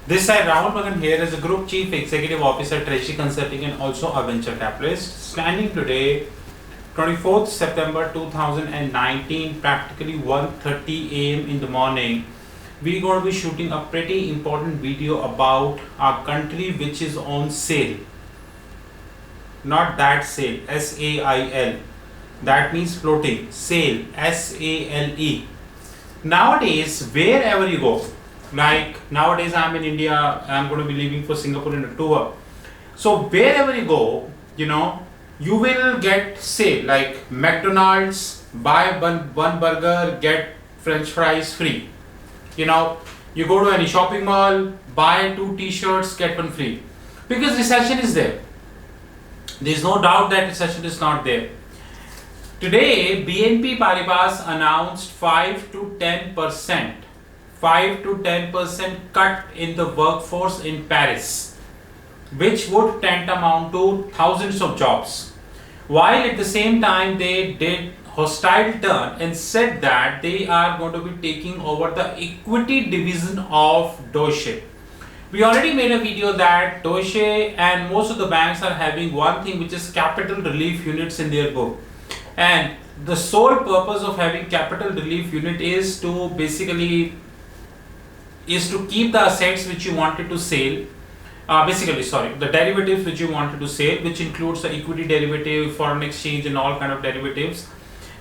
This side Rahul Magan here is a Group Chief Executive Officer, Treasury Consulting and also a venture capitalist. Standing today, 24th September 2019, practically 1:30 a.m. in the morning. We're going to be shooting a pretty important video about our country which is on sale. Not that sale, S-A-I-L. That means floating. Sale, S-A-L-E. Nowadays, wherever you go, like nowadays I'm in India, I'm going to be leaving for Singapore in a tour. So wherever you go, you will get sale, like McDonald's, buy one burger, get French fries free. You go to any shopping mall, buy 2 t-shirts, get one free. Because recession is there. There is no doubt that recession is not there. Today, BNP Paribas announced 5 to 10% cut in the workforce in Paris, which would tantamount to thousands of jobs. While at the same time they did hostile turn and said that they are going to be taking over the equity division of Deutsche. We already made a video that Deutsche and most of the banks are having one thing, which is capital relief units in their book. And the sole purpose of having capital relief unit is to basically keep the assets which you wanted to sell, the derivatives which you wanted to sell, which includes the equity derivative, foreign exchange and all kind of derivatives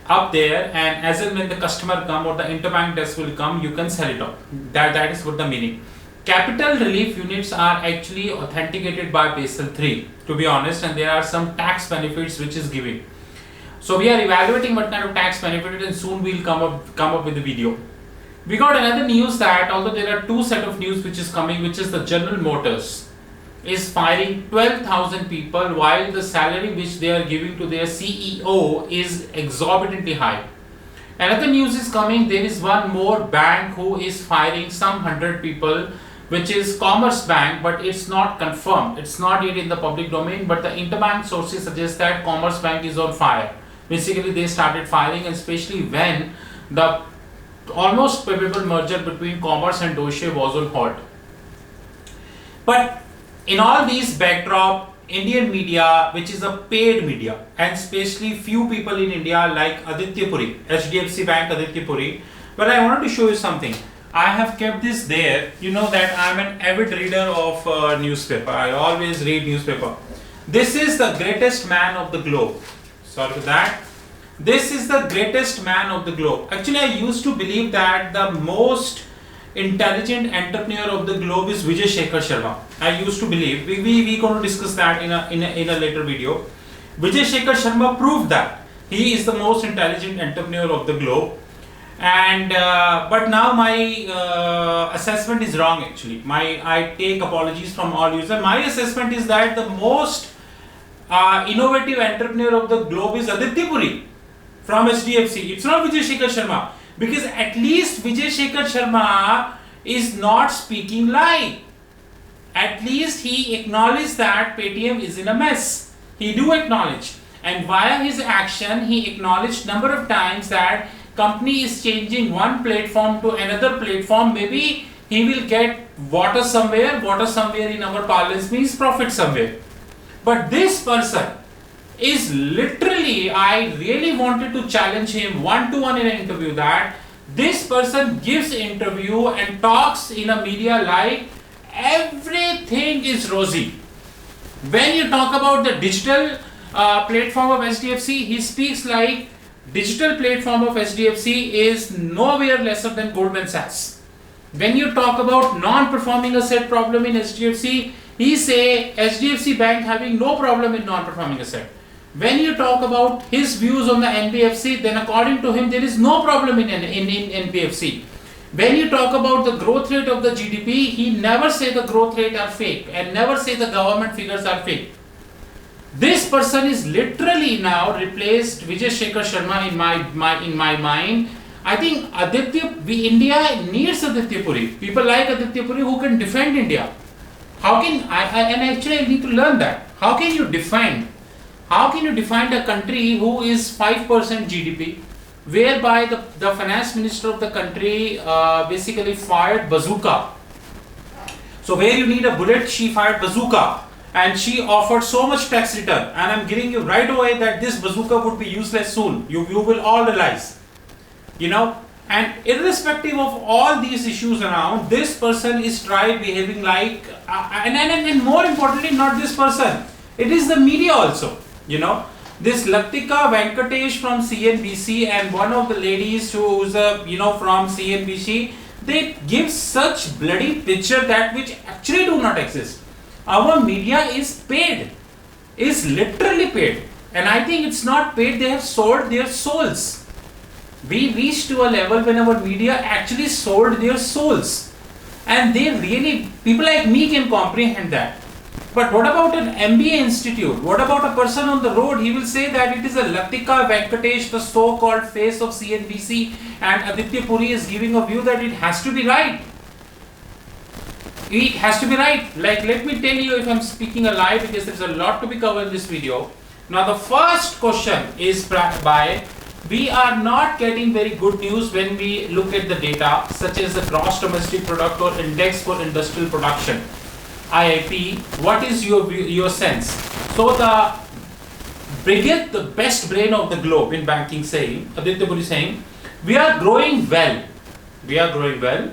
up there, and as and when the customer come or the interbank desk will come, you can sell it off. That is what the meaning. Capital relief units are actually authenticated by Basel III, to be honest, and there are some tax benefits which is giving. So we are evaluating what kind of tax benefit, and soon we'll come up with the video. We got another news that although there are 2 set of news which is coming, which is the General Motors is firing 12,000 people while the salary which they are giving to their CEO is exorbitantly high. Another news is coming, there is one more bank who is firing some 100 people, which is Commerce Bank, but it's not confirmed. It's not yet in the public domain, but the interbank sources suggest that Commerce Bank is on fire. Basically, they started firing, and especially when the almost probable merger between Commerce and Deutsche was on hold. But in all these backdrop, Indian media, which is a paid media, and especially few people in India like Aditya Puri, HDFC Bank Aditya Puri. But I wanted to show you something. I have kept this there. You know that I am an avid reader of newspaper. I always read newspaper. This is the greatest man of the globe. Sorry for that. This is the greatest man of the globe. Actually, I used to believe that the most intelligent entrepreneur of the globe is Vijay Shekhar Sharma. I used to believe. We going to discuss that in a later video. Vijay Shekhar Sharma proved that he is the most intelligent entrepreneur of the globe. And but now my assessment is wrong. Actually, I take apologies from all users. My assessment is that the most innovative entrepreneur of the globe is Aditya Puri from HDFC. It's not Vijay Shekhar Sharma, because at least Vijay Shekhar Sharma is not speaking lie. At least he acknowledged that Paytm is in a mess. He do acknowledge, and via his action he acknowledged number of times that company is changing one platform to another platform. Maybe he will get water somewhere in our parlance means profit somewhere. But this person is literally, I really wanted to challenge him one-to-one in an interview, that this person gives interview and talks in a media like everything is rosy. When you talk about the digital platform of HDFC, he speaks like digital platform of HDFC is nowhere lesser than Goldman Sachs. When you talk about non-performing asset problem in HDFC, he say HDFC Bank having no problem in non-performing asset. When you talk about his views on the NBFC, then according to him there is no problem in NBFC. When you talk about the growth rate of the GDP, he never say the growth rate are fake and never say the government figures are fake. This person is literally now replaced Vijay Shekhar Sharma in my mind. I think India needs Aditya Puri. People like Aditya Puri who can defend India. How can I need to learn that. How can you define a country who is 5% GDP, whereby the finance minister of the country basically fired Bazooka. So where you need a bullet, she fired bazooka, and she offered so much tax return. And I'm giving you right away that this bazooka would be useless soon. You will all realize, you know. And irrespective of all these issues around, this person is tried behaving like, and more importantly, not this person. It is the media also, you know. This Latika Venkatesh from CNBC and one of the ladies who's from CNBC, they give such bloody picture that which actually do not exist. Our media is paid, is literally paid, and I think it's not paid. They have sold their souls. We reached to a level when our media actually sold their souls, and they really, people like me can comprehend that. But what about an MBA institute? What about a person on the road? He will say that it is a Latika Venkatesh, the so-called face of CNBC, and Aditya Puri is giving a view that it has to be right. It has to be right. Like, let me tell you if I'm speaking a lie, because there's a lot to be covered in this video. Now, the first question is by, we are not getting very good news when we look at the data, such as the gross domestic product or index for industrial production, IIP. What is your sense? So the best brain of the globe in banking saying, Aditya Puri saying, we are growing well. We are growing well.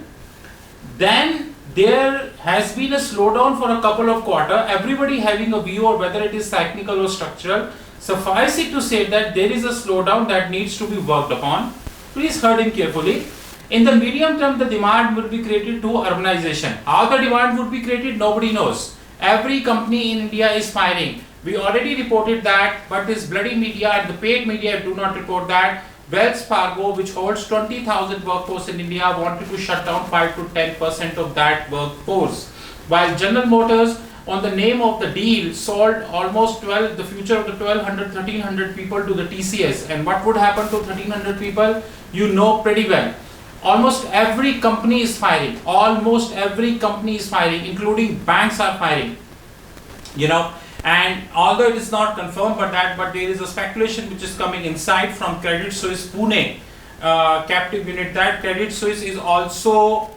Then there has been a slowdown for a couple of quarters. Everybody having a view of whether it is technical or structural. Suffice it to say that there is a slowdown that needs to be worked upon. Please heard him carefully. In the medium term, the demand will be created to urbanization. How the demand would be created, nobody knows. Every company in India is firing. We already reported that, but this bloody media and the paid media do not report that. Wells Fargo, which holds 20,000 workforce in India, wanted to shut down 5 to 10% of that workforce. While General Motors, on the name of the deal, sold almost the future of the 1,300 people to the TCS. And what would happen to 1,300 people? You know pretty well. Almost every company is firing. Almost every company is firing, including banks are firing. You know, and although it is not confirmed, but there is a speculation which is coming inside from Credit Suisse Pune captive unit that Credit Suisse is also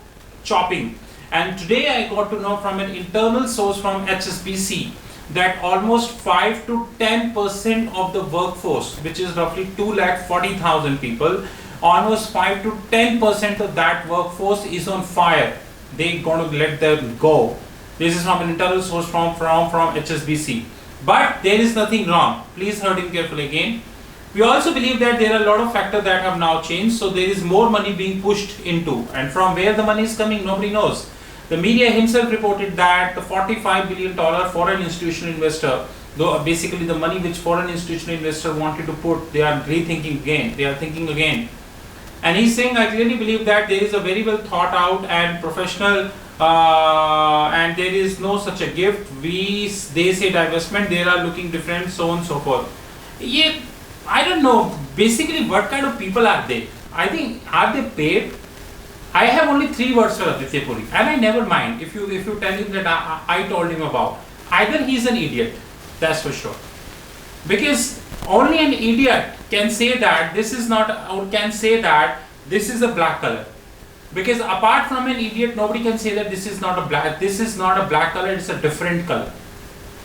chopping. And today I got to know from an internal source from HSBC that almost 5 to 10% of the workforce, which is roughly 240,000 people, almost 5 to 10% of that workforce is on fire. They're going to let them go. This is from an internal source from HSBC. But there is nothing wrong. Please heard him carefully again. We also believe that there are a lot of factors that have now changed. So there is more money being pushed into. And from where the money is coming, nobody knows. The media himself reported that the $45 billion foreign institutional investor, though basically the money which foreign institutional investor wanted to put, they are rethinking again. They are thinking again. And he's saying, I clearly believe that there is a very well thought out and professional and there is no such a gift. They say divestment, they are looking different, so on and so forth. Yeah, I don't know, basically what kind of people are they? I think, are they paid? I have only 3 words for Aditya Puri, and I never mind if you tell him that I told him about. Either he's an idiot, that's for sure. Because only an idiot can say that this is not, or can say that this is a black color. Because apart from an idiot, nobody can say that this is not a black color, it's a different color.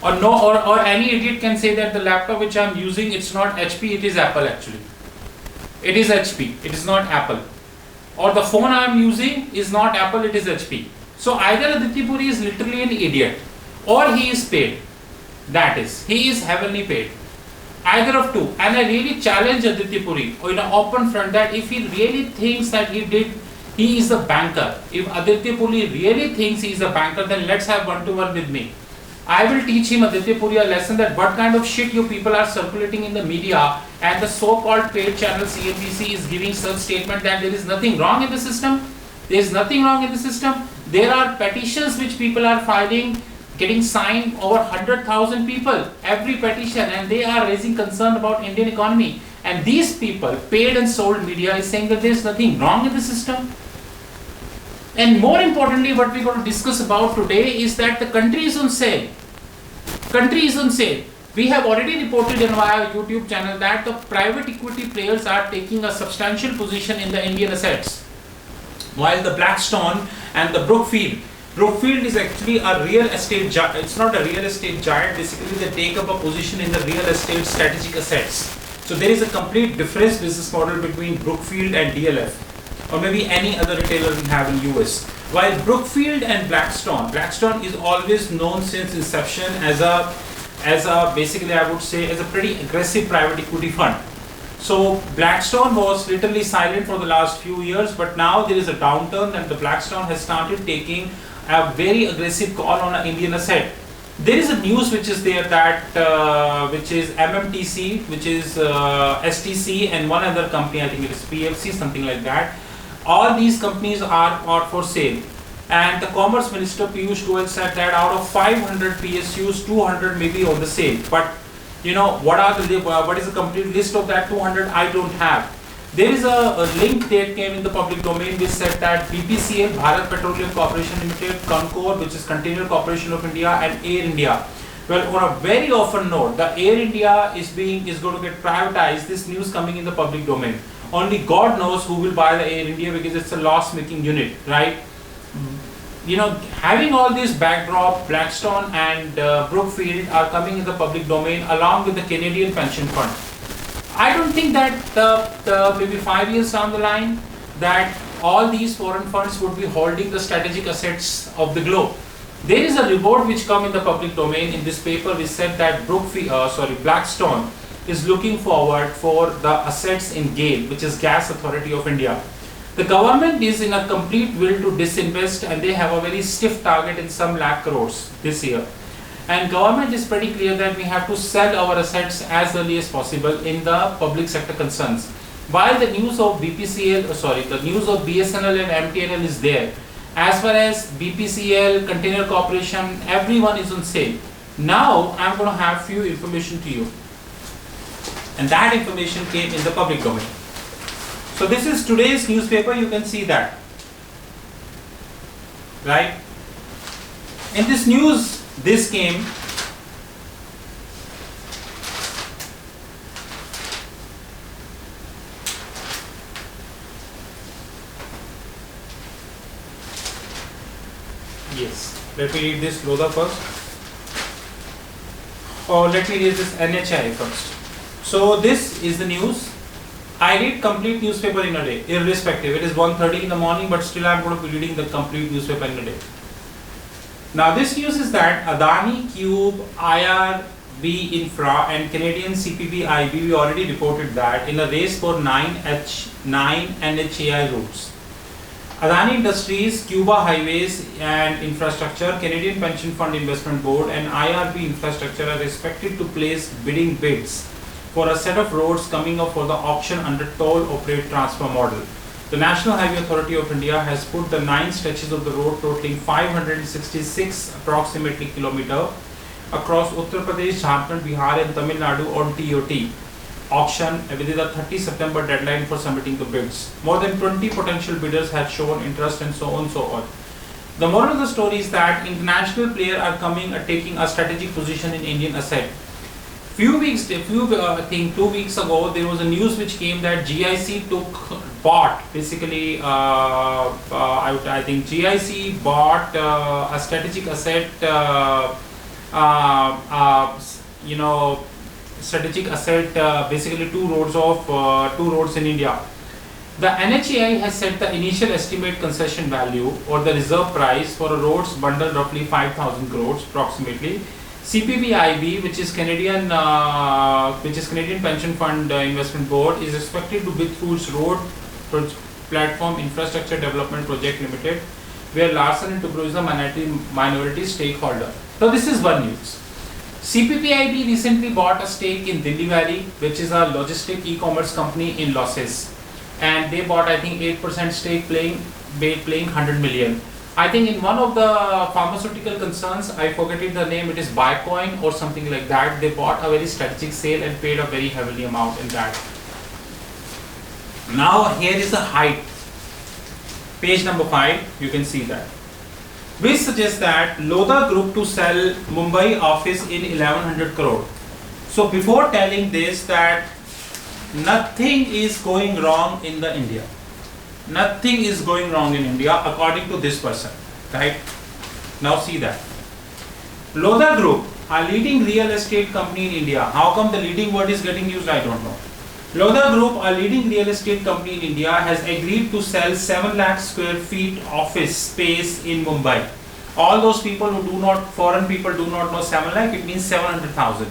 Or no, or any idiot can say that the laptop which I'm using, it's not HP, it is Apple actually. It is HP, it is not Apple. Or the phone I am using is not Apple, it is HP. So either Aditya Puri is literally an idiot or he is paid. That is, he is heavily paid. Either of two. And I really challenge Aditya Puri in an open front that if he really thinks that he is a banker. If Aditya Puri really thinks he is a banker, then let's have one-to-one with me. I will teach him, Aditya Puri, a lesson that what kind of shit you people are circulating in the media, and the so-called paid channel CNBC is giving such statement that there is nothing wrong in the system. There is nothing wrong in the system. There are petitions which people are filing, getting signed over 100,000 people, every petition, and they are raising concern about Indian economy. And these people, paid and sold media, is saying that there is nothing wrong in the system. And more importantly, what we're going to discuss about today is that the country is on sale. Country is on sale. We have already reported in our YouTube channel that the private equity players are taking a substantial position in the Indian assets, while the Blackstone and the Brookfield Brookfield is actually a real estate giant. It's not a real estate giant. Basically, they take up a position in the real estate strategic assets. So there is a complete different business model between Brookfield and DLF, or maybe any other retailer we have in US. While Brookfield and Blackstone is always known since inception as a basically I would say as a pretty aggressive private equity fund. So Blackstone was literally silent for the last few years, but now there is a downturn and the Blackstone has started taking a very aggressive call on an Indian asset. There is a news which is there that which is MMTC, which is STC, and one other company, I think it is PFC, something like that. All these companies are for sale. And the Commerce Minister Piyush Goyal said that out of 500 PSUs, 200 may be on the sale. But you know, what is the complete list of that 200? I don't have. There is a link that came in the public domain which said that BPCL, Bharat Petroleum Corporation Limited, Concor, which is Container Corporation of India, and Air India. Well, on a very often note, the Air India is going to get privatized. This news coming in the public domain. Only God knows who will buy the Air India because it's a loss-making unit, right? You know, having all this backdrop, Blackstone and Brookfield are coming in the public domain along with the Canadian Pension Fund. I don't think that maybe 5 years down the line that all these foreign funds would be holding the strategic assets of the globe. There is a report which come in the public domain in this paper which said that Blackstone is looking forward for the assets in GAIL, which is Gas Authority of India. The government is in a complete will to disinvest, and they have a very stiff target in some lakh crores this year. And government is pretty clear that we have to sell our assets as early as possible in the public sector concerns. While the news of the news of BSNL and MTNL is there, as far as BPCL, Container Corporation, everyone is on sale. Now I'm going to have few information to you, and that information came in the public domain. So this is today's newspaper. You can see that, right? In this news, this came. Yes, let me read this Lodha first. Or let me read this NHI first. So this is the news. I read complete newspaper in a day, irrespective. It is 1:30 in the morning, but still I am going to be reading the complete newspaper in a day. Now this news is that Adani, Cube, IRB Infra and Canadian CPB-IB, we already reported that, in a race for 9 NHAI routes. Adani Industries, Cuba Highways and Infrastructure, Canadian Pension Fund Investment Board and IRB Infrastructure are expected to place bidding bids for a set of roads coming up for the auction under toll operate transfer model. The National Highway Authority of India has put the 9 stretches of the road totaling 566 approximately kilometer across Uttar Pradesh, Jharkhand, Bihar and Tamil Nadu on TOT auction within the 30 September deadline for submitting the bids. More than 20 potential bidders have shown interest and so on and so on. The moral of the story is that international players are coming taking a strategic position in Indian asset. I think 2 weeks ago, there was a news which came that GIC bought basically. I think GIC bought a strategic asset. Strategic asset. Basically, two roads in India. The NHAI has set the initial estimate concession value or the reserve price for a roads bundle roughly 5,000 crores approximately. CPB-IB, which is Canadian Pension Fund Investment Board, is expected to bid through its road platform infrastructure development project limited, where Larsen & Toubro is a minority stakeholder. So this is one news. CPB-IB recently bought a stake in Delhi Valley, which is a logistic e-commerce company in losses, and they bought I think 8% stake paying 100 million. I think in one of the pharmaceutical concerns, I forget the name, it is Biocoin or something like that. They bought a very strategic sale and paid a very heavily amount in that. Now here is the height. Page number 5, you can see that. Which suggests that Lodha Group to sell Mumbai office in 1100 crore. So before telling this that nothing is going wrong in the India. Nothing is going wrong in India according to this person, right? Now see that. Lodha Group, a leading real estate company in India. How come the leading word is getting used? I don't know. Lodha Group, a leading real estate company in India, has agreed to sell 7 lakh square feet office space in Mumbai. All those people who do not, foreign people do not know 7 lakh, it means 700,000.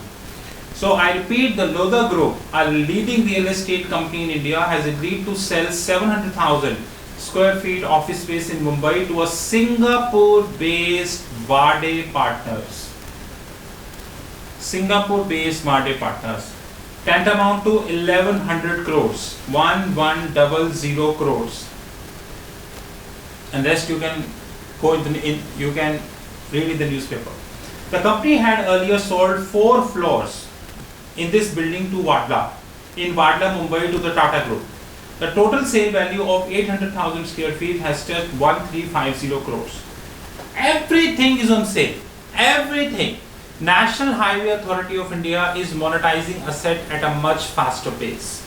So I repeat, the Lodha Group, a leading real estate company in India, has agreed to sell 700,000 square feet office space in Mumbai to a Singapore-based Vade partners. Singapore-based Vade partners. Tantamount to 1100 crores, 1100 crores, and rest you can go you can read in the newspaper. The company had earlier sold 4 floors in this building to Wadla, in Wadla, Mumbai, to the Tata Group. The total sale value of 800,000 square feet has touched 1350 crores. Everything is on sale. Everything. National Highway Authority of India is monetizing asset at a much faster pace.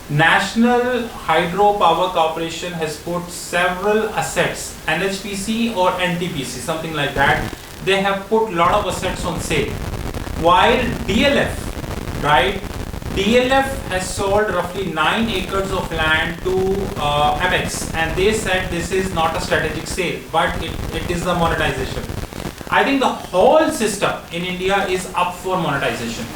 National Hydro Power Corporation has put several assets, NHPC or NTPC, something like that. They have put lot of assets on sale. While DLF, right? DLF has sold roughly 9 acres of land to Amex, and they said this is not a strategic sale, but it is the monetization. I think the whole system in India is up for monetization.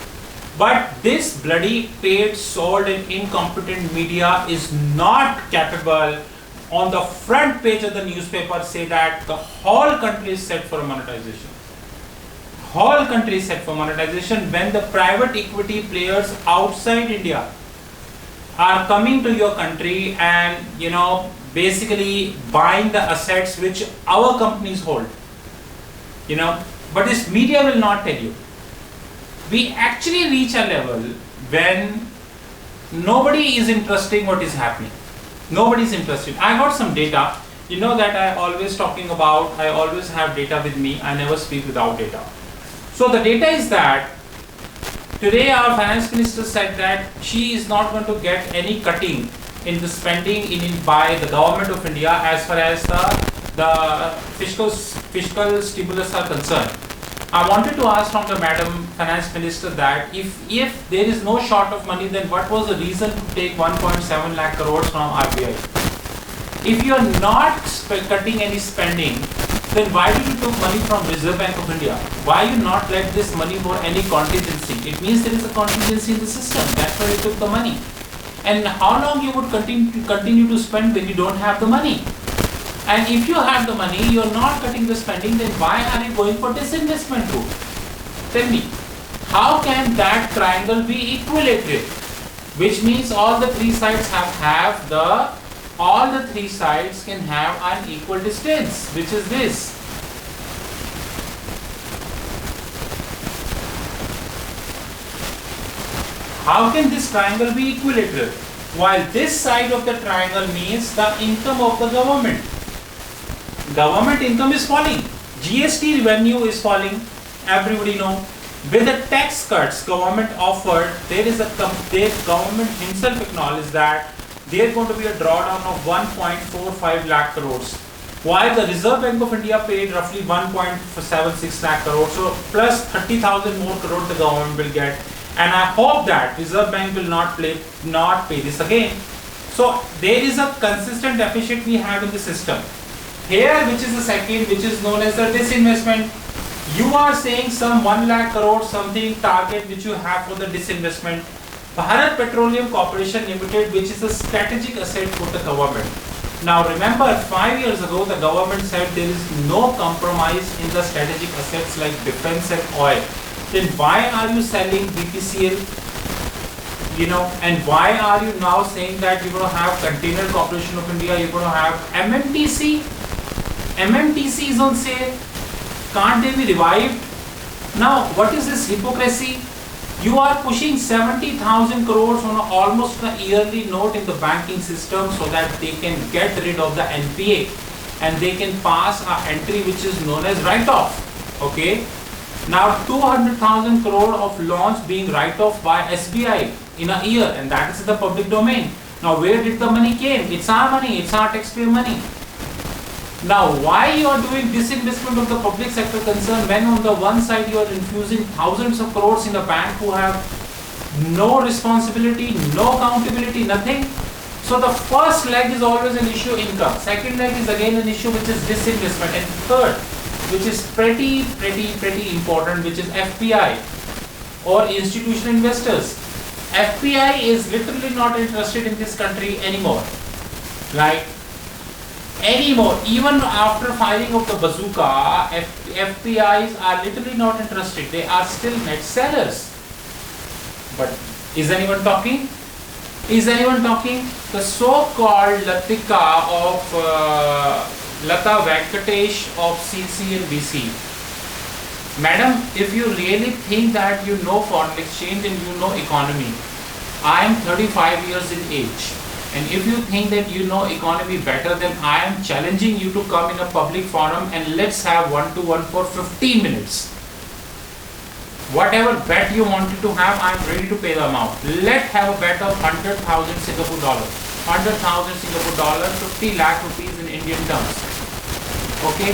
But this bloody paid, sold and incompetent media is not capable on the front page of the newspaper say that the whole country is set for monetization. Whole country is set for monetization when the private equity players outside India are coming to your country and basically buying the assets which our companies hold. But this media will not tell you. We actually reach a level when nobody is interested in what is happening. Nobody is interested. I got some data. You know that I always talking about, I always have data with me. I never speak without data. So the data is that today our finance minister said that she is not going to get any cutting in the spending by the government of India as far as the fiscal stimulus are concerned. I wanted to ask from the Madam Finance Minister that if there is no short of money, then what was the reason to take 1.7 lakh crores from RBI? If you are not cutting any spending, then why did you took money from Reserve Bank of India? Why you not let this money for any contingency? It means there is a contingency in the system. That's why you took the money. And how long you would continue to spend when you don't have the money? And if you have the money, you are not cutting the spending, then why are you going for disinvestment route? Tell me, how can that triangle be equilateral? Which means all the 3 sides all the 3 sides can have an equal distance, which is this. How can this triangle be equilateral? While this side of the triangle means the income of the government. Government income is falling. GST revenue is falling. Everybody know. With the tax cuts government offered, government himself acknowledged that there is going to be a drawdown of 1.45 lakh crores. While the Reserve Bank of India paid roughly 1.76 lakh crores, so plus 30,000 more crores the government will get. And I hope that Reserve Bank will not pay this again. So there is a consistent deficit we have in the system. Here, which is the second, which is known as the disinvestment. You are saying some 1 lakh crore something target which you have for the disinvestment. Bharat Petroleum Corporation Limited, which is a strategic asset for the government. Now remember, 5 years ago the government said there is no compromise in the strategic assets like defense and oil. Then why are you selling BPCL? And why are you now saying that you're going to have Container Corporation of India, you're going to have MMTC? MMTC is on sale. Can't they be revived? Now, what is this hypocrisy? You are pushing 70,000 crores on almost a yearly note in the banking system so that they can get rid of the NPA and they can pass an entry which is known as write-off. Okay. Now 200,000 crore of loans being write-off by SBI in a year, and that is in the public domain. Now where did the money came? It's our money, it's our taxpayer money. Now, why you are doing disinvestment of the public sector concern when on the one side you are infusing thousands of crores in a bank who have no responsibility, no accountability, nothing? So the first leg is always an issue income. Second leg is again an issue which is disinvestment. And third, which is pretty important, which is FPI or institutional investors. FPI is literally not interested in this country anymore. Right? Anymore. Even after firing of the bazooka, FPIs are literally not interested. They are still net sellers. But is anyone talking? Is anyone talking? The so-called Latika of Lata Venkatesh of CC and BC. Madam, if you really think that you know foreign exchange and you know economy, I am 35 years in age. And if you think that you know economy better, then I am challenging you to come in a public forum and let's have one-to-one for 15 minutes. Whatever bet you wanted to have, I am ready to pay the amount. Let's have a bet of 100,000 Singapore dollars. 100,000 Singapore dollars, 50 lakh rupees in Indian terms. Okay?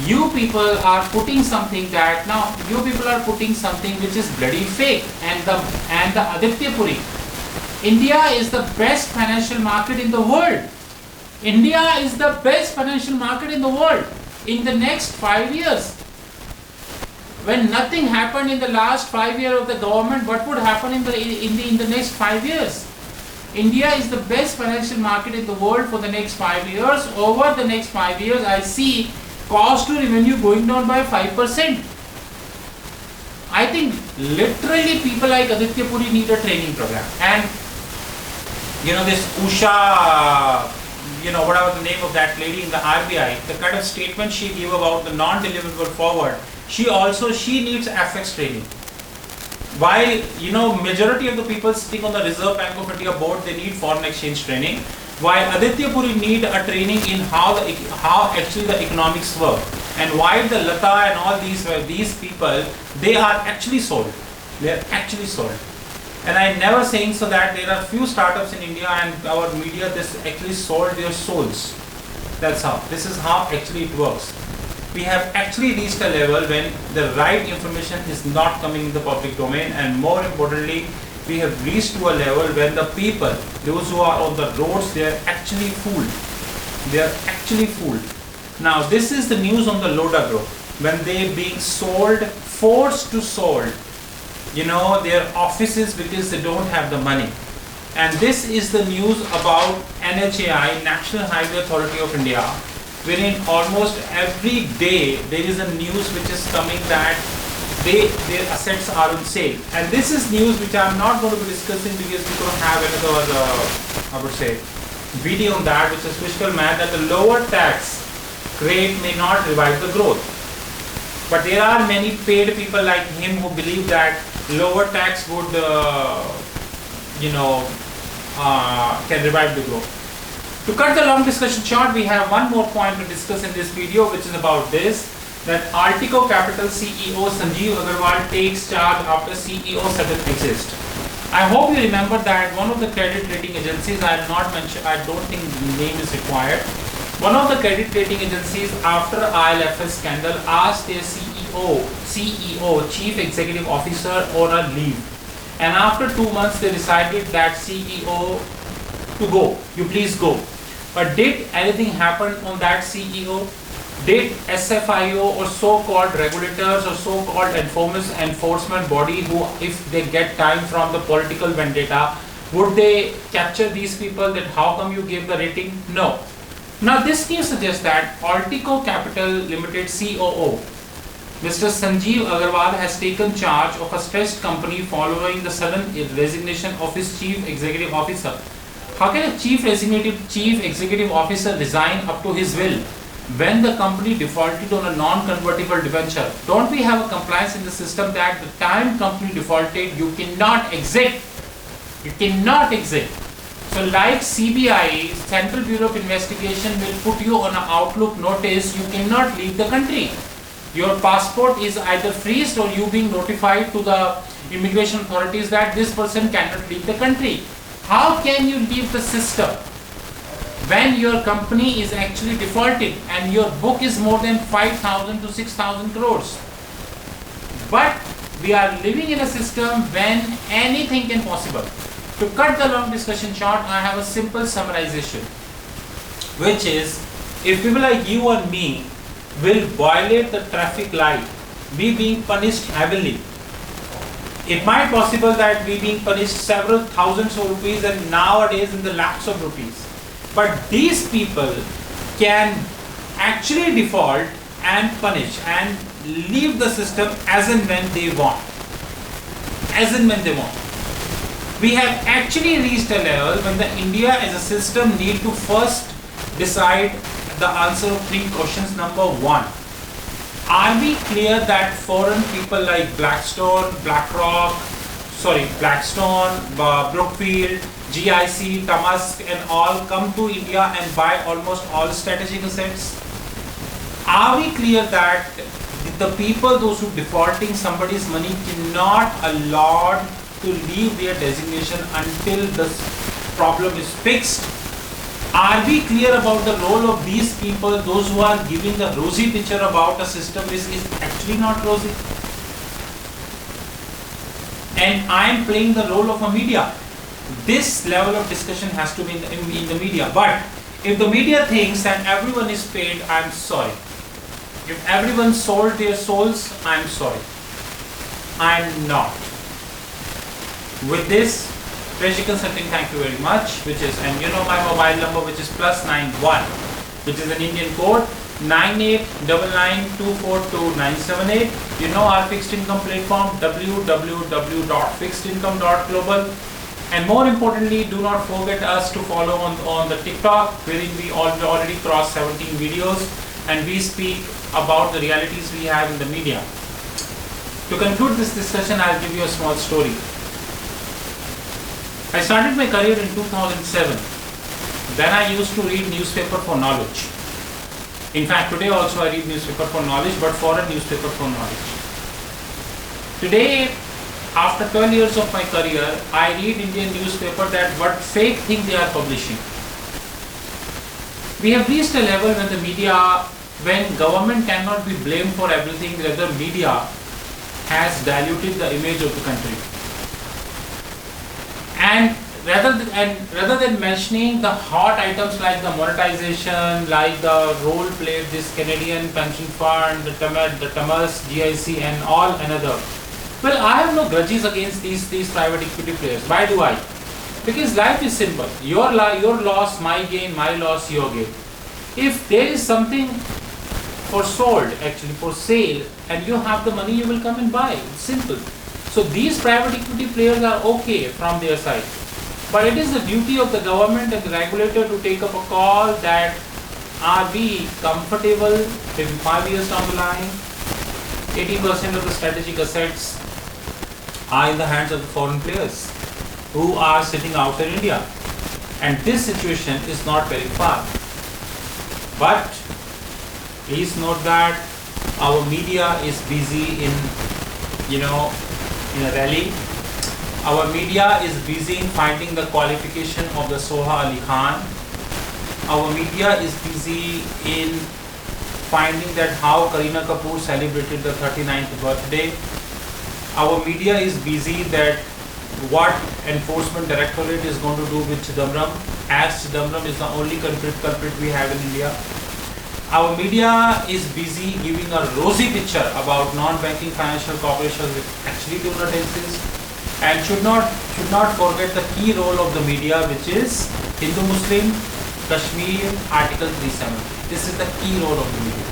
You people are putting something that, now you people are putting something which is bloody fake. And the Aditya Puri. India is the best financial market in the world. India is the best financial market in the world. In the next 5 years. When nothing happened in the last 5 years of the government, what would happen in the next 5 years? India is the best financial market in the world for the next 5 years. Over the next 5 years, I see cost to revenue going down by 5%. I think literally people like Aditya Puri need a training program. And you know, this Usha, whatever the name of that lady in the RBI, the kind of statement she gave about the non-deliverable forward, she needs FX training. While, majority of the people sitting on the Reserve Bank of India board, they need foreign exchange training. While Aditya Puri need a training in how actually the economics work. And while the Lata and all these people, they are actually sold. They are actually sold. And I'm never saying so that there are few startups in India and our media this actually sold their souls. That's how. This is how actually it works. We have actually reached a level when the right information is not coming in the public domain, and more importantly, we have reached to a level when the people, those who are on the roads, they are actually fooled. They are actually fooled. Now this is the news on the Lodha Group. When they being sold, forced to sold, their offices because they don't have the money. And this is the news about NHAI, National Highway Authority of India, wherein almost every day there is a news which is coming that their assets are on sale. And this is news which I am not going to be discussing because we don't have another, video on that, which is fiscal math, that the lower tax rate may not revive the growth. But there are many paid people like him who believe that lower tax would, can revive the growth. To cut the long discussion short, we have one more point to discuss in this video, which is about this, that Altico Capital CEO Sanjeev Agarwal takes charge after CEO sudden exit. I hope you remember that one of the credit rating agencies, I have not mentioned, I don't think the name is required. One of the credit rating agencies after ILFS scandal asked their CEO, Chief Executive Officer on a leave. And after 2 months, they decided that CEO to go, you please go. But did anything happen on that CEO? Did SFIO or so-called regulators or so-called enforcement body who, if they get time from the political vendetta, would they capture these people that how come you gave the rating? No. Now this news suggests that Altico Capital Limited COO, Mr. Sanjeev Agarwal has taken charge of a stressed company following the sudden resignation of his Chief Executive Officer. How can a Chief Executive Officer resign up to his will when the company defaulted on a non-convertible debenture? Don't we have a compliance in the system that the time company defaulted, you cannot exit? You cannot exit. So like CBI, Central Bureau of Investigation will put you on an outlook notice, you cannot leave the country. Your passport is either freezed or you being notified to the immigration authorities that this person cannot leave the country. How can you leave the system? when your company is actually defaulting and your book is more than 5,000 to 6,000 crores. But we are living in a system when anything can possible. To cut the long discussion short, I have a simple summarization, which is, if people like you and me will violate the traffic light, we being punished heavily. It might possible that we being punished several thousands of rupees and nowadays in the lakhs of rupees. But these people can actually default and punish and leave the system as and when they want. As and when they want. We have actually reached a level when the India as a system need to first decide the answer of three questions. Number one, are we clear that foreign people like Blackstone, Brookfield, GIC, Tamask and all come to India and buy almost all strategic assets? Are we clear that the people, those who defaulting somebody's money, cannot allowed to leave their designation until the problem is fixed? Are we clear about the role of these people, those who are giving the rosy picture about a system which is actually not rosy? And I am playing the role of a media. This level of discussion has to be in the media. But if the media thinks that everyone is paid, I am sorry. If everyone sold their souls, I am sorry. I am not. With this, Treasury Consulting, thank you very much, which is, and you know my mobile number, which is +91, which is an Indian code, 9899242978. You know our fixed income platform, www.fixedincome.global. And more importantly, do not forget us to follow on the TikTok, wherein we already crossed 17 videos and we speak about the realities we have in the media. To conclude this discussion, I'll give you a small story. I started my career in 2007. Then I used to read newspaper for knowledge. In fact, today also I read newspaper for knowledge, but foreign newspaper for knowledge. Today, after 12 years of my career, I read Indian newspaper that what fake thing they are publishing. We have reached a level when the media, when government cannot be blamed for everything, rather media has diluted the image of the country. And rather than mentioning the hot items like the monetization, like the role played this Canadian pension fund, the Tamask, GIC and all another. Well, I have no grudges against these private equity players. Why do I? Because life is simple. Your loss, my gain, my loss, your gain. If there is something for sale, and you have the money, you will come and buy. It's simple. So these private equity players are okay from their side. But it is the duty of the government and the regulator to take up a call that are we comfortable maybe 5 years down the line, 80% of the strategic assets are in the hands of the foreign players who are sitting outside India. And this situation is not very far. But please note that our media is busy in a rally. Our media is busy in finding the qualification of the Soha Ali Khan. Our media is busy in finding that how Kareena Kapoor celebrated the 39th birthday. Our media is busy that what Enforcement Directorate is going to do with Chidambaram, as Chidambaram is the only culprit we have in India. Our media is busy giving a rosy picture about non-banking financial corporations which actually do not exist, and should not forget the key role of the media, which is Hindu-Muslim, Kashmir, Article 370. This is the key role of the media.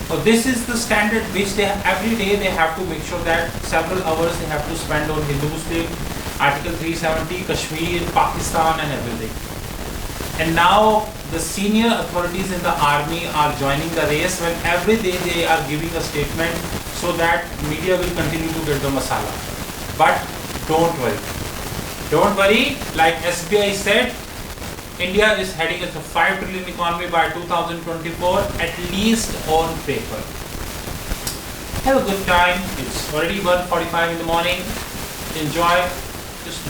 So this is the standard which they every day they have to make sure that several hours they have to spend on Hindu-Muslim, Article 370, Kashmir, Pakistan and everything. And now the senior authorities in the army are joining the race when every day they are giving a statement so that media will continue to get the masala. But don't worry. Don't worry, like SBI said, India is heading as a 5 trillion economy by 2024, at least on paper. Have a good time. It's already 1:45 in the morning. Enjoy. Just